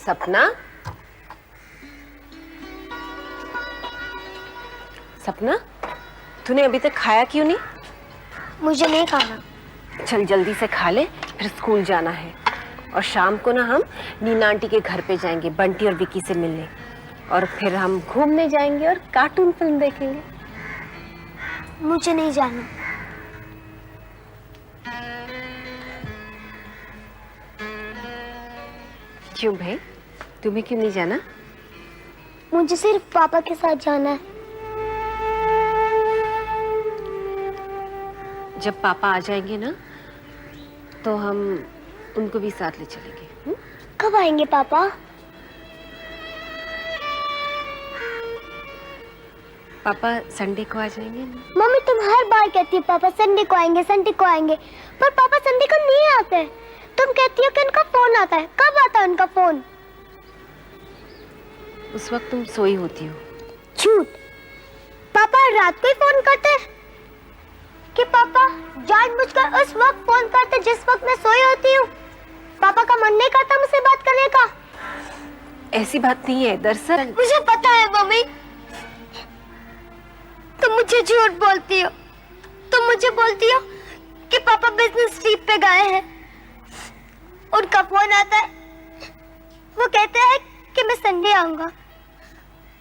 सपना, सपना, तूने अभी तक खाया क्यों नहीं? मुझे नहीं खाना। चल जल्दी से खा ले, फिर स्कूल जाना है। और शाम को ना हम नीना आंटी के घर पे जाएंगे बंटी और विकी से मिलने, और फिर हम घूमने जाएंगे और कार्टून फिल्म देखेंगे। मुझे नहीं जाना। क्यों भाई, तुम्हें क्यों नहीं जाना? मुझे सिर्फ पापा के साथ जाना है। जब पापा आ जाएंगे ना तो हम उनको भी साथ ले चलेंगे। कब आएंगे पापा? पापा संडे को आ जाएंगे ना। मम्मी तुम हर बार कहती हो पापा संडे को आएंगे, संडे को आएंगे, पर पापा संडे को नहीं आते। तुम कहती हो कि उनका फोन आता है। कब आता है उनका फोन? उस वक्त तुम सोई होती हो। झूठ। पापा रात को ही फोन करते हैं कि पापा जानबूझकर उस वक्त फोन करते जिस वक्त मैं सोई होती हूँ। पापा का मन नहीं करता मुझसे बात करने का। ऐसी बात नहीं है, दरअसल मुझे पता है मम्मी, तुम मुझे झूठ बोलती हो। तुम मुझे बोलती हो कि पापा बिजनेस ट्रिप पे गए हैं, उनका फोन आता है, वो कहते हैं कि मैं संडे आऊंगा,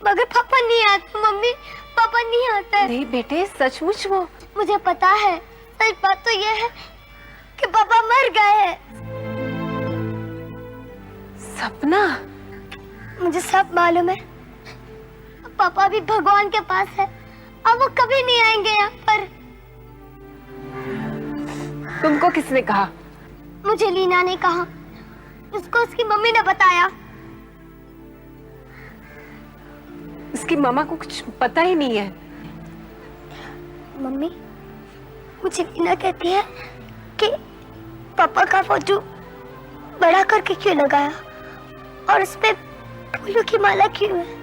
मगर पापा नहीं आते। मम्मी पापा नहीं आते। नहीं बेटे, सचमुच वो। मुझे पता है, सच बात तो ये है कि पापा मर गए हैं। सपना, मुझे सब मालूम है। पापा भी भगवान के पास है, अब वो कभी नहीं आएंगे यहाँ पर। तुमको किसने कहा? मुझे लीना ने कहा, उसको उसकी मम्मी ने बताया। उसकी मामा को कुछ पता ही नहीं है। मम्मी मुझे लीना कहती है कि पापा का फोटो बड़ा करके क्यों लगाया और उस पे फूलों की माला क्यों है।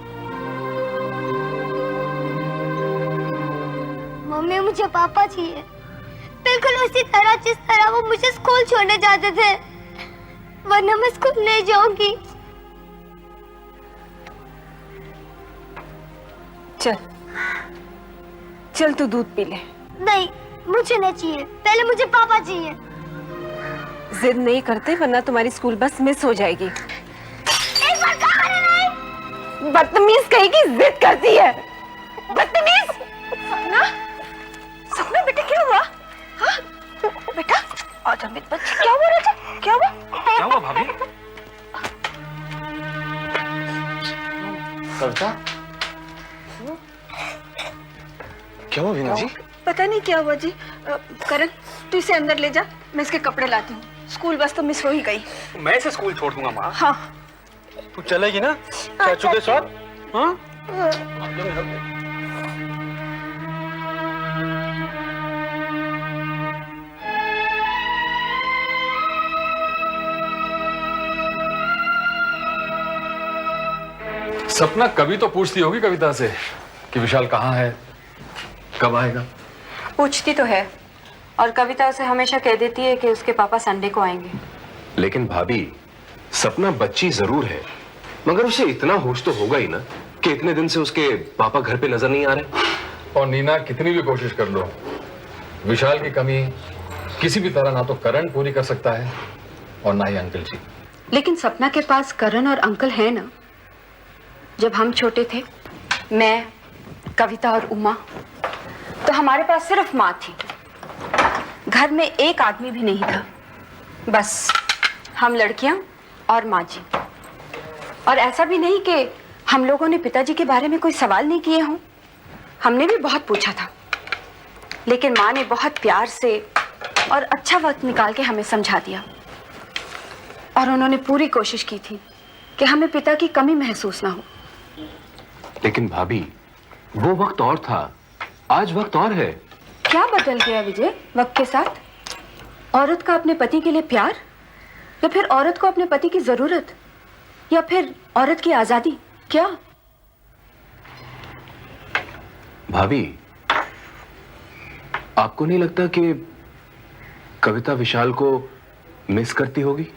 मम्मी मुझे पापा चाहिए, बिल्कुल उसी तरह जिस तरह वो मुझे स्कूल छोड़ने जाते थे, वरना मैं स्कूल नहीं जाऊंगी। चल चल तू दूध पी ले। नहीं मुझे नहीं चाहिए, पहले मुझे पापा चाहिए। जिद नहीं करते वरना तुम्हारी स्कूल बस मिस हो जाएगी। एक बार कहा नहीं। बदतमीज कहेगी, जिद करती है, बदतमीज। सपना, सपना बेटा क्या हुआ? हाँ बेटा आजा मेरे बच्चे, क्या हुआ बेटा? क्या हुआ? क्या हुआ भाभी? कविता, क्या हुआ वीना जी? पता नहीं क्या हुआ जी। करण तू इसे अंदर ले जा, मैं इसके कपड़े लाती हूँ। स्कूल बस तो मिस हो ही गई। मैं इसे स्कूल छोड़ दूंगा माँ। हाँ तू चलेगी ना चाचू के साथ? हाँ? सपना कभी तो पूछती होगी कविता से कि विशाल कहाँ है, कब आएगा? पूछती तो है, और कविता उसे हमेशा कह देती है कि उसके पापा संडे को आएंगे। लेकिन भाभी, सपना बच्ची जरूर है, मगर उसे इतना होश तो होगा ही ना कि इतने दिन से उसके पापा घर पे नजर नहीं आ रहे। और नीना कितनी भी कोशिश कर लो, विशाल की कमी किसी भी तरह ना तो करण पूरी कर सकता है और ना ही अंकल जी। लेकिन सपना के पास करण और अंकल है ना। जब हम छोटे थे, मैं, कविता और उमा, तो हमारे पास सिर्फ माँ थी। घर में एक आदमी भी नहीं था, बस हम लड़कियां और माँ जी। और ऐसा भी नहीं कि हम लोगों ने पिताजी के बारे में कोई सवाल नहीं किए हों, हमने भी बहुत पूछा था। लेकिन माँ ने बहुत प्यार से और अच्छा वक्त निकाल के हमें समझा दिया, और उन्होंने पूरी कोशिश की थी कि हमें पिता की कमी महसूस ना हो। लेकिन भाभी, वो वक्त और था, आज वक्त और है। क्या बदल गया विजय वक्त के साथ? औरत का अपने पति के लिए प्यार, या फिर औरत को अपने पति की जरूरत, या फिर औरत की आजादी? क्या भाभी, आपको नहीं लगता कि कविता विशाल को मिस करती होगी?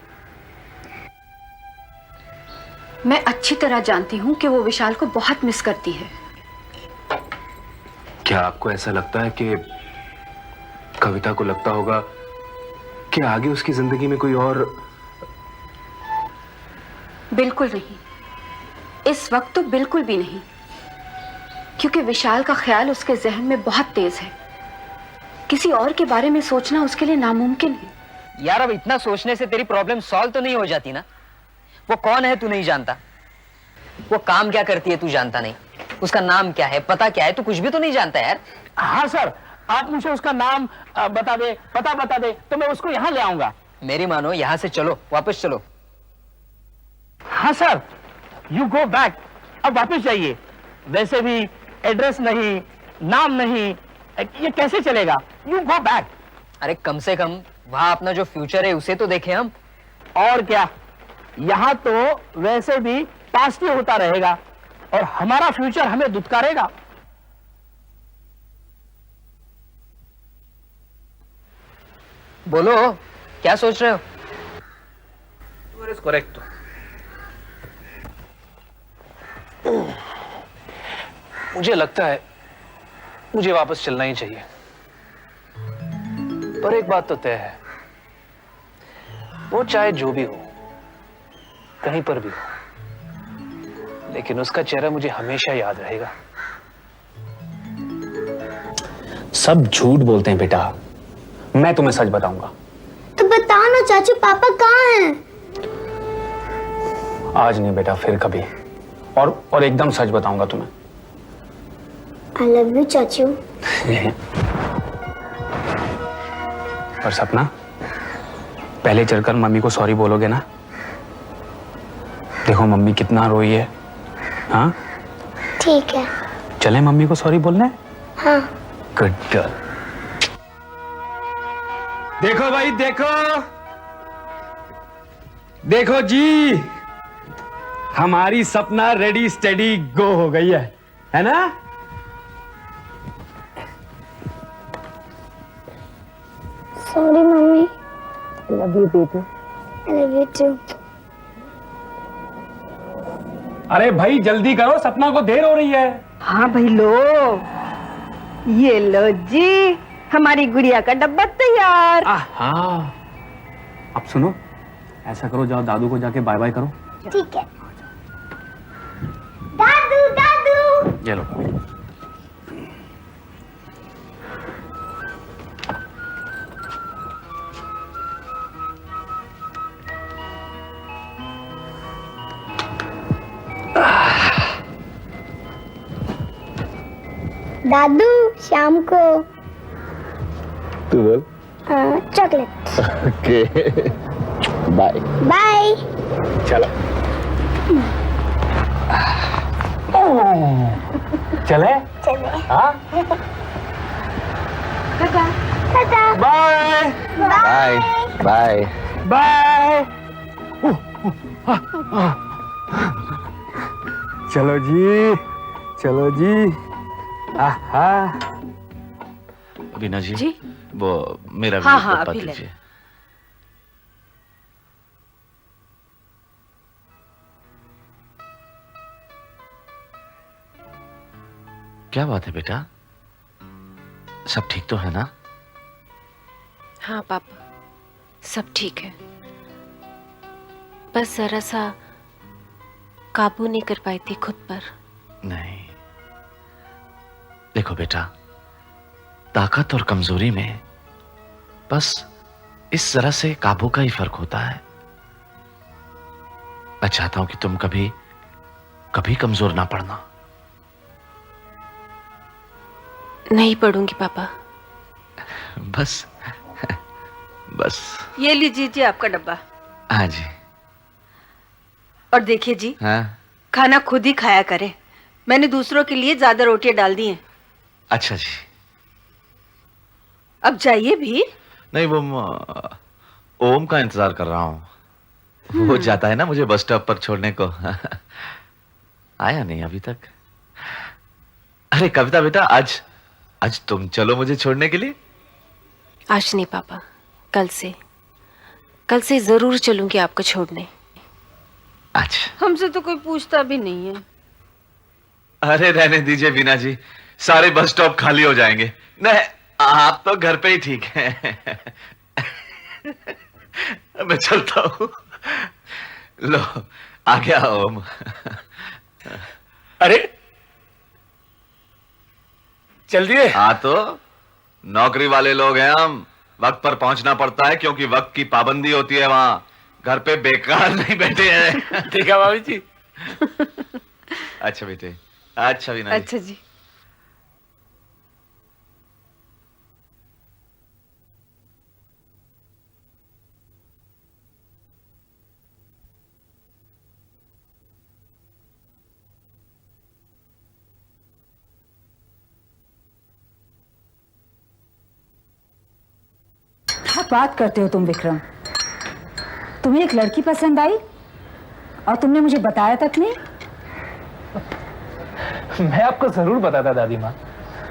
मैं अच्छी तरह जानती हूँ कि वो विशाल को बहुत मिस करती है। क्या आपको ऐसा लगता है कि कविता को लगता होगा कि आगे उसकी जिंदगी में कोई और? बिल्कुल नहीं, इस वक्त तो बिल्कुल भी नहीं, क्योंकि विशाल का ख्याल उसके जहन में बहुत तेज है। किसी और के बारे में सोचना उसके लिए नामुमकिन है। यार अब इतना सोचने से तेरी प्रॉब्लम सॉल्व तो नहीं हो जाती ना। वो कौन है तू नहीं जानता, वो काम क्या करती है तू जानता नहीं, उसका नाम क्या है, पता क्या है, तू कुछ भी तो नहीं जानता यार। हाँ सर, आप मुझे उसका नाम बता दे, पता बता दे, तो मैं उसको यहाँ ले आऊंगा। मेरी मानो यहाँ से चलो, वापस चलो। हाँ सर, यू गो बैक, अब वापस जाइए। वैसे भी एड्रेस नहीं, नाम नहीं, ये कैसे चलेगा? You go back. अरे कम से कम वहां अपना जो फ्यूचर है उसे तो देखें हम। और क्या, यहाँ तो वैसे भी पास्ट ही होता रहेगा और हमारा फ्यूचर हमें दुत्कारेगा। बोलो क्या सोच रहे हो? करेक्ट। मुझे लगता है मुझे वापस चलना ही चाहिए, पर एक बात तो तय है, वो चाहे जो भी हो, कहीं पर भी हो, लेकिन उसका चेहरा मुझे हमेशा याद रहेगा। सब झूठ बोलते हैं बेटा, मैं तुम्हें सच बताऊंगा। तो बताओ ना चाचू, पापा कहाँ हैं? आज नहीं बेटा, फिर कभी। और एकदम सच बताऊंगा तुम्हें। I love you चाचू। और सपना, पहले चलकर मम्मी को सॉरी बोलोगे ना? देखो मम्मी कितना रोई है। हाँ ठीक है। चले मम्मी को सॉरी बोलने? हाँ। Good girl. देखो भाई देखो, देखो जी, हमारी सपना रेडी स्टेडी गो हो गई है ना? Sorry mummy. Love you baby. I love you too। अरे भाई जल्दी करो, सपना को देर हो रही है। हाँ भाई लो, ये लो जी, हमारी गुड़िया का डब्बा तैयार। हाँ, अब सुनो, ऐसा करो, जाओ दादू को जाके बाय बाय करो। ठीक है। दादू दादू। ये लो। दादू शाम को तू बोल। चॉकलेट। Okay, bye. बाय। चलो। चले? चले। हाँ? Tata. Bye bye bye bye. चलो जी, चलो जी। आहा। बीना जी, जी? वो मेरा हाँ, भी हाँ, पप्पा अभी ले। दीजिए। क्या बात है बेटा, सब ठीक तो है ना? हाँ पापा, सब ठीक है, बस जरा सा काबू नहीं कर पाई थी खुद पर। नहीं, देखो बेटा, ताकत और कमजोरी में बस इस जरा से काबू का ही फर्क होता है। मैं चाहता हूं कि तुम कभी कभी कमजोर ना पड़ना। नहीं पढ़ूंगी पापा। बस बस। ये लीजिए जी आपका डब्बा। हाँ जी। और देखिए जी, हाँ, खाना खुद ही खाया करें, मैंने दूसरों के लिए ज्यादा रोटियां डाल दी हैं। अच्छा जी। अब जाइए भी। नहीं, वो ओम का इंतजार कर रहा हूं। वो जाता है ना मुझे बस स्टॉप पर छोड़ने को। आया नहीं अभी तक। अरे कविता बेटा, आज तुम चलो मुझे छोड़ने के लिए। आज नहीं पापा, कल से जरूर चलूंगी आपको छोड़ने। अच्छा, हमसे तो कोई पूछता भी नहीं है। अरे रहने दीजिए बीना जी, सारे बस स्टॉप खाली हो जाएंगे। नहीं, आप तो घर पे ही ठीक हैं। मैं चलता हूं। लो आ गया ओम। अरे चल दिए? हाँ तो नौकरी वाले लोग हैं हम, वक्त पर पहुंचना पड़ता है क्योंकि वक्त की पाबंदी होती है वहां। घर पे बेकार नहीं बैठे हैं। ठीक है भाभी जी। अच्छा बेटे, अच्छा भी नहीं। अच्छा जी। क्या बात करते हो तुम विक्रम? तुम्हें एक लड़की पसंद आई और तुमने मुझे बताया तक नहीं? मैं आपको जरूर बताता दादी माँ,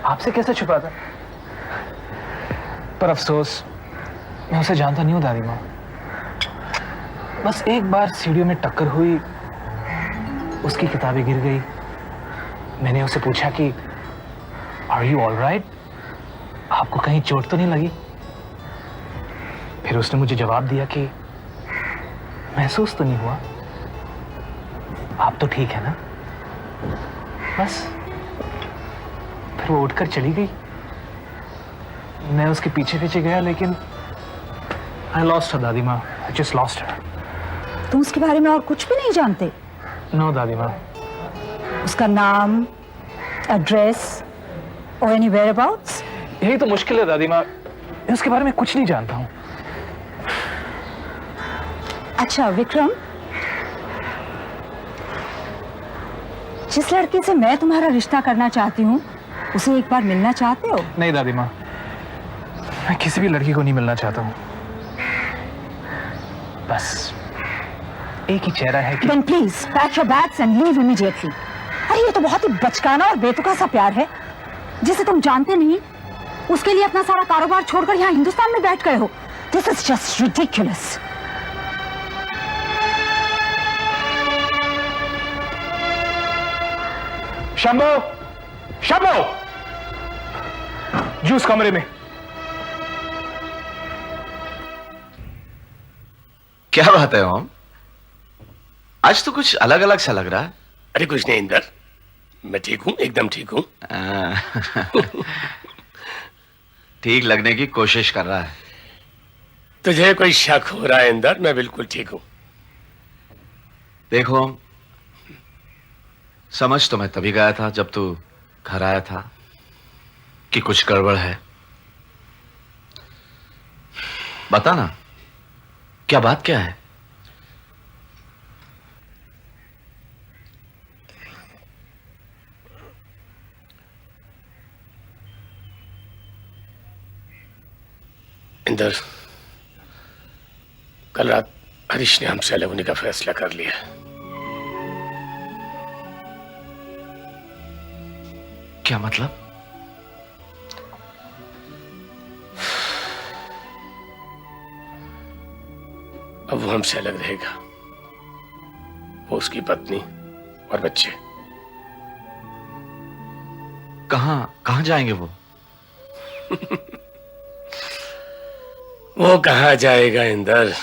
आपसे कैसे छुपाता? पर अफसोस मैं उसे जानता नहीं हूँ दादी माँ। बस एक बार सीढ़ियों में टक्कर हुई, उसकी किताबें गिर गई। मैंने उसे पूछा कि आर यू ऑल राइट, आपको कहीं चोट तो नहीं लगी? फिर उसने मुझे जवाब दिया कि महसूस तो नहीं हुआ, आप तो ठीक है ना। बस फिर वो उठकर चली गई। मैं उसके पीछे पीछे गया लेकिन आई लॉस्ट हर दादी माँ, आई जस्ट लॉस्ट हर। तुम उसके बारे में और कुछ भी नहीं जानते? नो दादी माँ। उसका नाम, एड्रेस और एनी वेयरअबाउट्स? यही तो मुश्किल है दादी माँ, मैं उसके बारे में कुछ नहीं जानता हूँ। अच्छा विक्रम, जिस लड़के से मैं तुम्हारा रिश्ता करना चाहती हूँ उसे एक बार मिलना चाहते हो? नहीं दादी माँ, मैं किसी भी लड़की को नहीं मिलना चाहता हूँ। बस एक ही चेहरा है कि Then please pack your bags and leave immediately. अरे ये तो बहुत ही बचकाना और बेतुका सा प्यार है जिसे तुम जानते नहीं। उसके लिए अपना सारा कारोबार छोड़कर यहाँ हिंदुस्तान में बैठ गए हो। This is just ridiculous. Shambho, Shambho, juice कमरे में। क्या बात है ओम, आज तो कुछ अलग अलग सा लग रहा है। अरे कुछ नहीं इंदर, मैं ठीक हूँ, एकदम ठीक हूँ। ठीक लगने की कोशिश कर रहा है। तुझे कोई शक हो रहा है इंदर? मैं बिल्कुल ठीक हूँ। देखो समझ तो मैं तभी गया था जब तू घर आया था कि कुछ गड़बड़ है। बता ना, क्या बात क्या है? इंदर, कल रात हरीश ने हमसे अलग होने का फैसला कर लिया। क्या मतलब? अब वो हमसे अलग रहेगा, वो उसकी पत्नी और बच्चे। कहां जाएंगे वो? वो कहां जाएगा इंदर,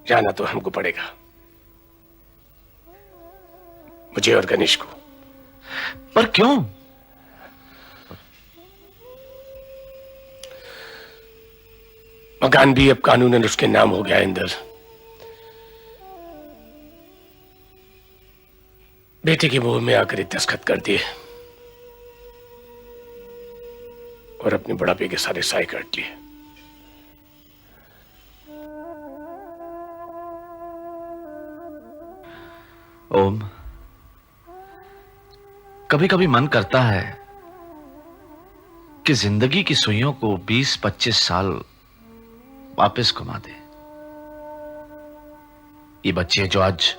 जाना तो हमको पड़ेगा, मुझे और गणेश को। पर क्यों? मकान भी अब कानूनन उसके नाम हो गया इंदर। बेटे के मुंह में आकर दस्तखत कर दिए और अपने बुढ़ापे के सारे साए काट लिए। ओम, कभी कभी मन करता है कि जिंदगी की सुइयों को 20-25 साल वापस घुमा दे। ये बच्चे जो आज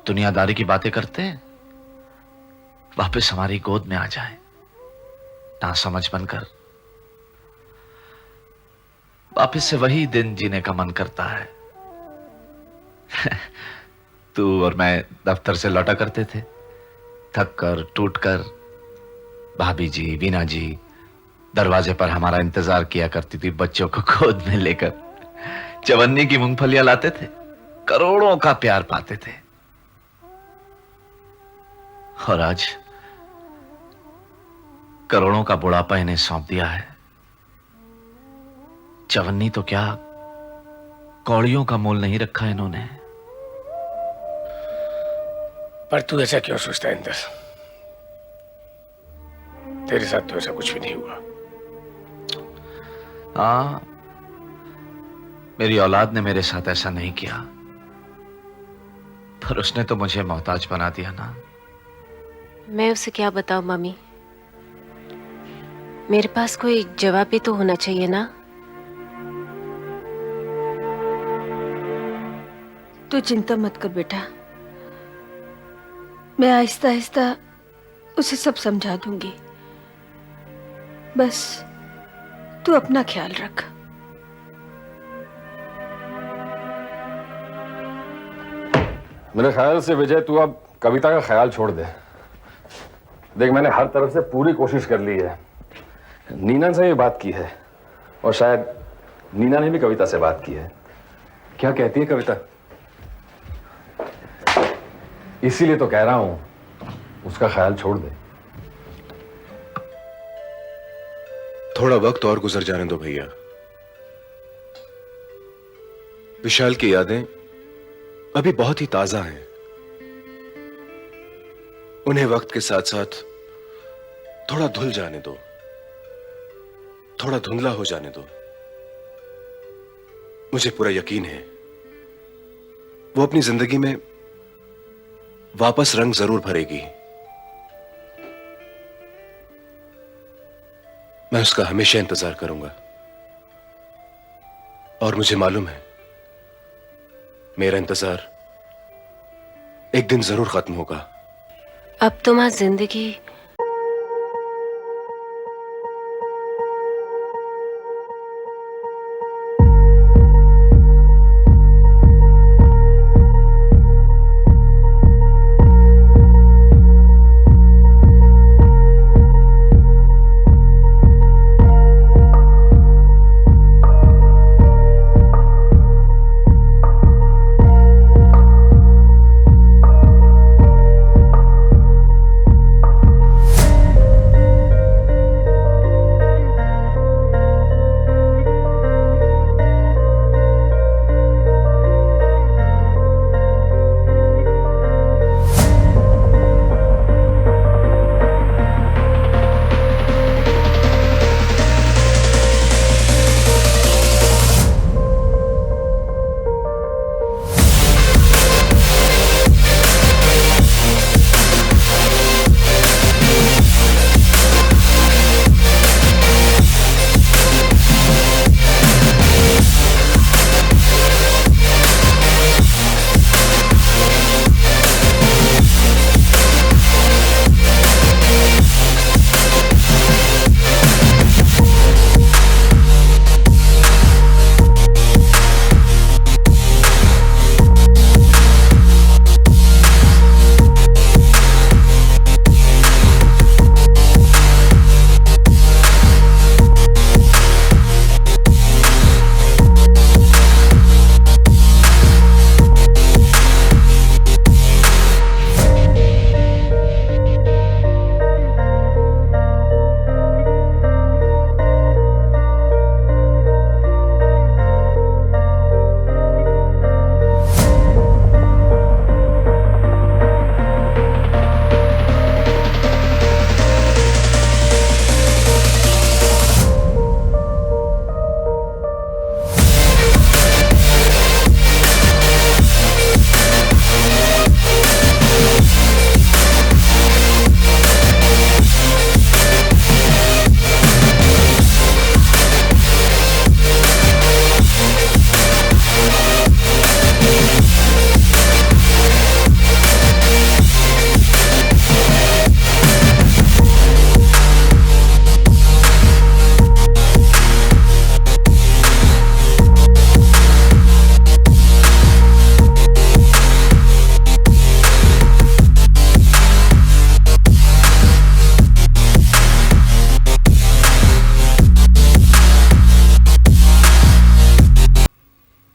दुनियादारी की बातें करते हैं वापस हमारी गोद में आ जाएं, ना समझ बनकर। वापस से वही दिन जीने का मन करता है तू और मैं दफ्तर से लौटा करते थे, थक कर टूट कर। भाभी जी, वीना जी दरवाजे पर हमारा इंतजार किया करती थी, बच्चों को गोद में लेकर। चवन्नी की मूंगफलियां लाते थे, करोड़ों का प्यार पाते थे। और आज करोड़ों का बुढ़ापा इन्हें सौंप दिया है। चवन्नी तो क्या, कौड़ियों का मोल नहीं रखा इन्होंने। पर तू ऐसा क्यों सोचता है इंदर? तेरे साथ तो ऐसा कुछ भी नहीं हुआ। हाँ, मेरी औलाद ने मेरे साथ ऐसा नहीं किया, पर उसने तो मुझे मोहताज बना दिया ना। मैं उसे क्या बताऊं मम्मी? मेरे पास कोई जवाब भी तो होना चाहिए ना। तू चिंता मत कर बेटा, मैं आहिस्ता आहिस्ता उसे सब समझा दूंगी। बस तू अपना ख्याल रख। मेरे ख्याल से विजय, तू अब कविता का ख्याल छोड़ दे। देख, मैंने हर तरफ से पूरी कोशिश कर ली है। नीना से ये बात की है और शायद नीना ने भी कविता से बात की है। क्या कहती है कविता? इसीलिए तो कह रहा हूं, उसका ख्याल छोड़ दे। थोड़ा वक्त और गुजर जाने दो भैया। विशाल की यादें अभी बहुत ही ताजा हैं। उन्हें वक्त के साथ साथ थोड़ा धुल जाने दो, थोड़ा धुंधला हो जाने दो। मुझे पूरा यकीन है वो अपनी जिंदगी में वापस रंग जरूर भरेगी। मैं उसका हमेशा इंतजार करूंगा। और मुझे मालूम है मेरा इंतजार एक दिन जरूर खत्म होगा। अब तो माँ जिंदगी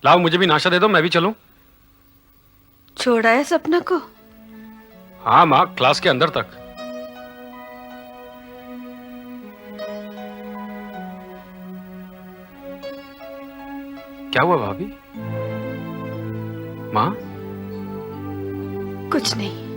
लाओ मुझे भी नाश्ता दे दो, मैं भी चलूं। छोड़ा है सपना को? हाँ माँ, क्लास के अंदर तक। क्या हुआ भाभी? माँ? कुछ नहीं।